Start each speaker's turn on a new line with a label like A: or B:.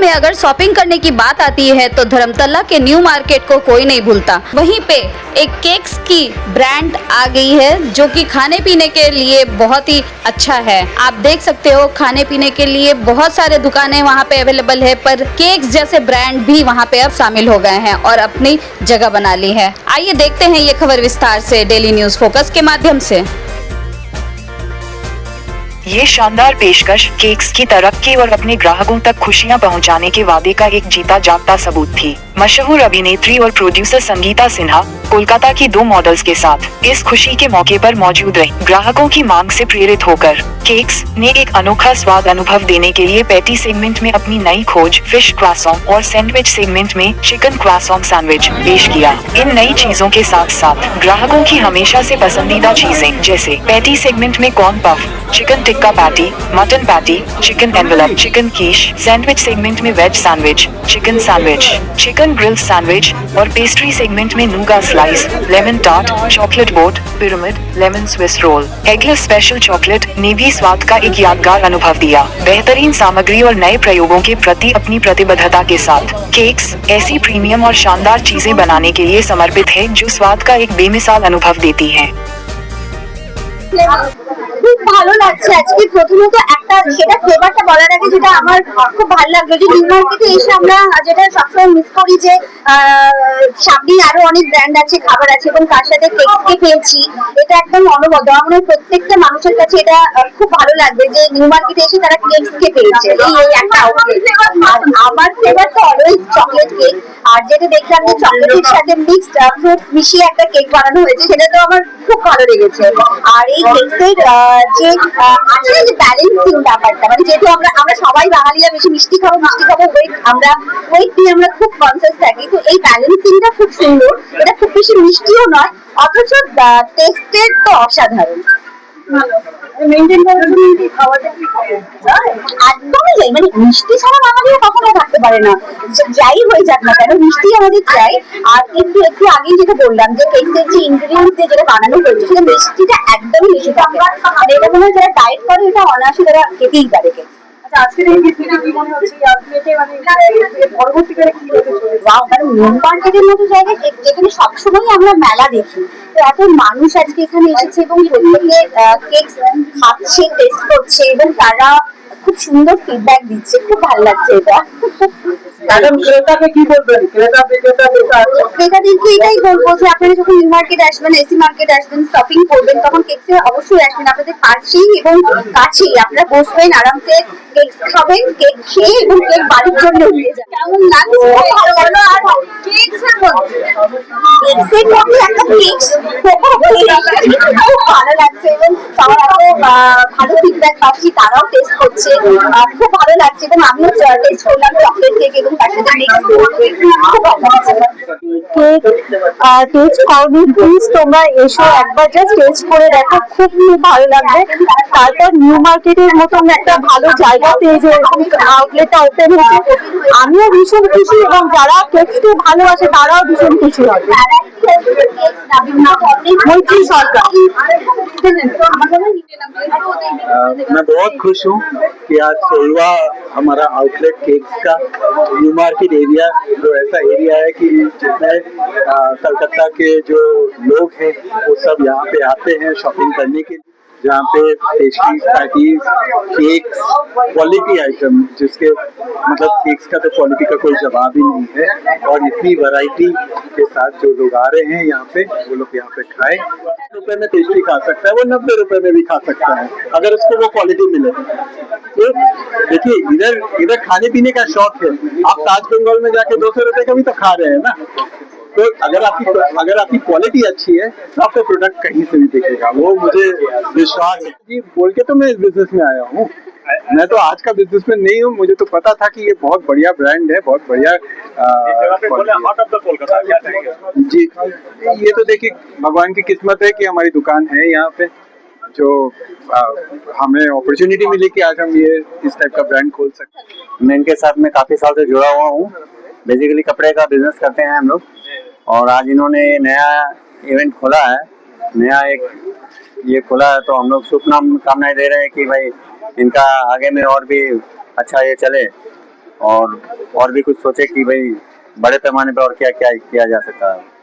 A: में अगर शॉपिंग करने की बात आती है तो धर्मतला के न्यू मार्केट को कोई नहीं भूलता। वहीं पे एक केक्स की ब्रांड आ गई है जो कि खाने पीने के लिए बहुत ही अच्छा है। आप देख सकते हो खाने पीने के लिए बहुत सारे दुकानें वहाँ पे अवेलेबल है, पर केक्स जैसे ब्रांड भी वहाँ पे अब शामिल हो गए हैं और अपनी जगह बना ली है। आइए देखते हैं ये खबर विस्तार से डेली न्यूज फोकस के माध्यम से।
B: ये शानदार पेशकश केक्स की तरक्की और अपने ग्राहकों तक खुशियां पहुंचाने के वादे का एक जीता जागता सबूत थी। मशहूर अभिनेत्री और प्रोड्यूसर संगीता सिन्हा कोलकाता की 2 मॉडल्स के साथ इस खुशी के मौके पर मौजूद रही। ग्राहकों की मांग से प्रेरित होकर केक्स ने एक अनोखा स्वाद अनुभव देने के लिए पैटी सेगमेंट में अपनी नई खोज फिश क्रॉसॉन और सैंडविच सेगमेंट में चिकन क्रॉसॉन सैंडविच पेश किया। इन नई चीजों के साथ साथ ग्राहकों की हमेशा से पसंदीदा चीजें जैसे पैटी सेगमेंट में corn puff, chicken tikka patty, mutton patty, chicken envelope, chicken quiche, sandwich segment में veg sandwich, chicken sandwich, chicken grilled sandwich और पेस्ट्री सेगमेंट में nougat slice, lemon tart, chocolate boat, pyramid, lemon Swiss roll, eggless special chocolate ने भी स्वाद का एक यादगार अनुभव दिया। बेहतरीन सामग्री और नए प्रयोगों के प्रति अपनी प्रतिबद्धता के साथ केक्स ऐसी प्रीमियम और शानदार चीजें बनाने के लिए समर्पित है जो स्वाद का एक बेमिसाल अनुभव देती हैं।
C: খুব ভালো লাগছে আজকে। প্রথমত একটা সেটা ফ্লেভারটা বলার আগে যেটা আমার খুব ভালো লাগলো যে নিউ মার্কেটে এসে আমরা যেটা সবসময় মিস করি যে সামনে আরো অনেক ব্র্যান্ড আছে, খাবার আছে এবং তার সাথে কেককে পেয়েছি, এটা একদম অনবদ্য। আমার প্রত্যেকটা মানুষের কাছে এটা খুব ভালো লাগবে যে নিউ মার্কেটে এসে তারা কেককে পেয়েছে। এই একটা আমার ফ্লেভার তো অলওয়েজ চকলেট কেক, আর যেটা দেখলাম যে চকলেটের সাথে মিক্সড ফ্রুট মিশিয়ে একটা কেক বানানো হয়েছে সেটা তো আমার খুব ভালো লেগেছে। আর এই কেকের যে আছে যে ব্যালেন্সিং ব্যাপারটা, মানে যেহেতু আমরা সবাই বাঙালিরা বেশি মিষ্টি খাবো আমরা ওয়েট নিয়ে আমরা খুব কনসিয়াস থাকি, তো এই ব্যালেন্সিংটা খুব সুন্দর। এটা খুব বেশি মিষ্টিও নয় অথচ টেস্টের তো অসাধারণ। একদমই যাই, মানে মিষ্টি ছাড়া বাঙালিরা কখনো থাকতে পারে না, যাই হয়ে যাক না কেন মিষ্টি আমাদের চাই। আর একটু আগেই যেটা বললাম যে কেকের যে ইনগ্রিডিয়েন্টস দিয়ে যেটা বানানো হয়েছে সেটা মিষ্টিটা একদমই বেশি থাকে। আর এটা মনে হয় যারা ডায়েট করে এটা অনায়াসে তারা খেতেই পারে। আজকের এই ভিডিওতে কি মনে হচ্ছে আপডেটে মানে পরবর্তীকালে কি হতে চলেছে? ওয়াও, কারণ নিউ মার্কেটের মতো জায়গায় যেখানে সবসময় আমরা মেলা দেখি, তো এত মানুষ আজকে এখানে এসেছে এবং প্রত্যেকে কেক খাচ্ছে, টেস্ট করছে এবং তারা খুব সুন্দর ফিডব্যাক দিচ্ছে। খুব ভালো লাগছে এটা। ম্যাডাম ক্রেতাকে কি বলবেন? ক্রেতাদেরকে এটাই বলবো যে আপনারা যখন নিউ মার্কেট আসবেন, এসি মার্কেট আসবেন, শপিং করবেন, তখন কেকসে অবশ্যই আসবেন। আপনাদের পাশেই এবং কাছেই আপনারা বসবেন, আরামসে কেক খাবেন, কেক খেয়ে এবং কেক বাড়ির জন্য নিয়ে যাবেন। কেমন লাগছে? ভালো লাগলো। আর কেকসের মধ্যে একটা কেক খুব ভালো লাগছে এবং সবার এত ভালো ফিডব্যাক পাচ্ছি, তারাও টেস্ট করছে, খুব ভালো লাগছে। এবং আমিও টেস্ট করলাম চকলেট কেক এবং তার সাথে খুব ভালো লাগছে। কেক টেস্ট করবি প্লিজ, তোমরা এসো একবার জাস্ট টেস্ট করে দেখো, খুব ভালো লাগবে। তারপর নিউ মার্কেটের মতন একটা ভালো জায়গাতে যে আউটলেটটা ওপেন হয়েছে, আমিও ভীষণ খুশি এবং যারা কেককে ভালোবাসে তারাও ভীষণ খুশি হবে।
D: मैं बहुत खुश हूँ कि आज 16वां हमारा आउटलेट केक्स का न्यू मार्केट एरिया, जो ऐसा एरिया है कि जितने कलकत्ता के जो लोग हैं वो सब यहाँ पे आते हैं शॉपिंग करने के लिए, जहाँ पे pastries, patties, cakes, quality item, जिसके मतलब केक्स का तो क्वालिटी का कोई जवाब ही नहीं है। और इतनी वैरायटी के साथ जो लोग आ रहे हैं यहाँ पे, वो लोग यहाँ पे खाए। 10 रुपए में पेस्ट्री खा सकता है, वो 90 रुपए में भी खा सकता है अगर उसको वो क्वालिटी मिले। तो देखिए इधर खाने पीने का शौक है, आप ताज बंगाल में जाके 200 रुपए का भी तो खा रहे हैं ना। तो अगर आपकी क्वालिटी अच्छी है तो आपका प्रोडक्ट कहीं से भी दिखेगा, वो मुझे विश्वास है। जी बोल के तो मैं इस बिजनेस में आया हूँ, मैं तो आज का बिजनेस में नहीं हूँ। मुझे तो पता था कि ये बहुत बढ़िया ब्रांड है, बहुत बढ़िया जी। ये तो देखिए भगवान की किस्मत है कि हमारी दुकान है यहाँ पे, जो हमें अपॉर्चुनिटी मिली कि आज हम ये इस टाइप का ब्रांड खोल सकते हैं।
E: मैं इनके साथ में काफी साल से जुड़ा हुआ हूँ। बेसिकली कपड़े का बिजनेस करते हैं हम लोग, और आज इन्होंने नया इवेंट खोला है, नया एक ये खोला है, तो हम लोग शुभकामनाएं दे रहे हैं कि भाई इनका आगे में और भी अच्छा ये चले। और भी कुछ सोचे कि भाई बड़े पैमाने पर और क्या क्या किया जा सकता है।